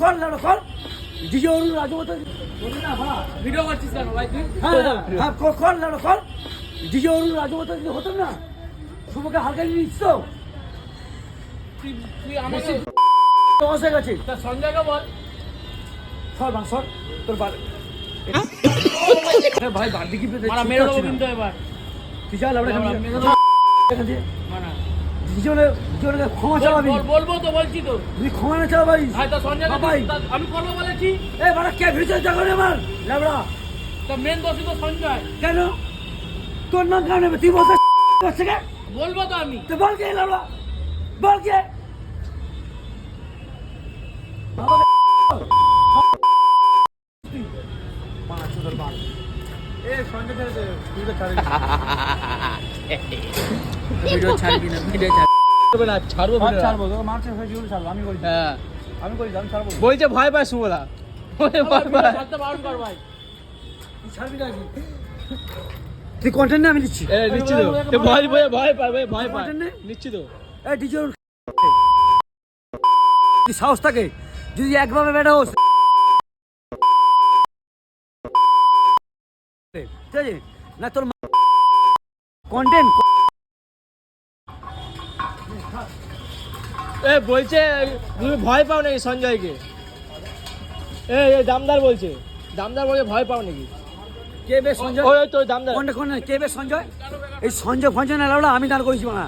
Call না call DJ ওর রাজমতো না ভাড়া ভিডিও করছিস কেন ভাই তুই? হ্যাঁ কল না কল ডিজে ওর রাজমতো যদি হতাম না শুভকে হালকা নিচ্ছ তো তুই আমাকে লস হয়ে গেছে তা সঞ্জয়কে বল। সর ভাঙ সর তোর বার ভাই বাড়ি কি মারা মেরে দেবো কিন্তু এবার। তুই যা লাবড়া মেরে দেবো মারা। জীবনে ক্ষমা চালাবি বলবো তো বলছি তো। তুই ক্ষমা না চালাবি ভাই তা সঞ্জয়কে ভাই আমি করবো বলেছি। এ বাড়া কে ভিডিও দেখো রে আমার লাবড়া তা মেন দোষী তো সঞ্জয়। কেন তোর নাম কেন নেবে তুই বলতে করছে কে বলবো তো আমি। তো বল কে লাবড়া বল কে ভিডিও ছাড়বি না ভিডিও ছাড়বি না ছাড়বো ছাড়বো তোকে মারছে হয়ে জীবন ছাড়বো আমি করি হ্যাঁ আমি করি আমি ছাড়বো বলছে ভয় পায় সুমলা ভয় পায় ছাড়তে বারণ কর ভাই। তুই ছাড়বি না কি তুই কন্টেন্ট না আমি দিচ্ছি এ নিশ্চিত তো ভয় ভয় ভয় পায় ভাই ভয় পায় Content নেই? নিশ্চিত এই ডিজে তুই সাহস থাকে যদি একভাবে বেটা হোস ঠিক আছে না তোর কন্টেন্ট এ বলছে তুমি ভয় পাও নাকি সঞ্জয়কে? এই দামদার বলছে ভয় পাও নাকি? কে বে সঞ্জয় ওই তো দামদার কোনটা কোন কে বে সঞ্জয় এই সঞ্জয় ফঞ্জয় না লাউলা আমি দাঁড় করেছি না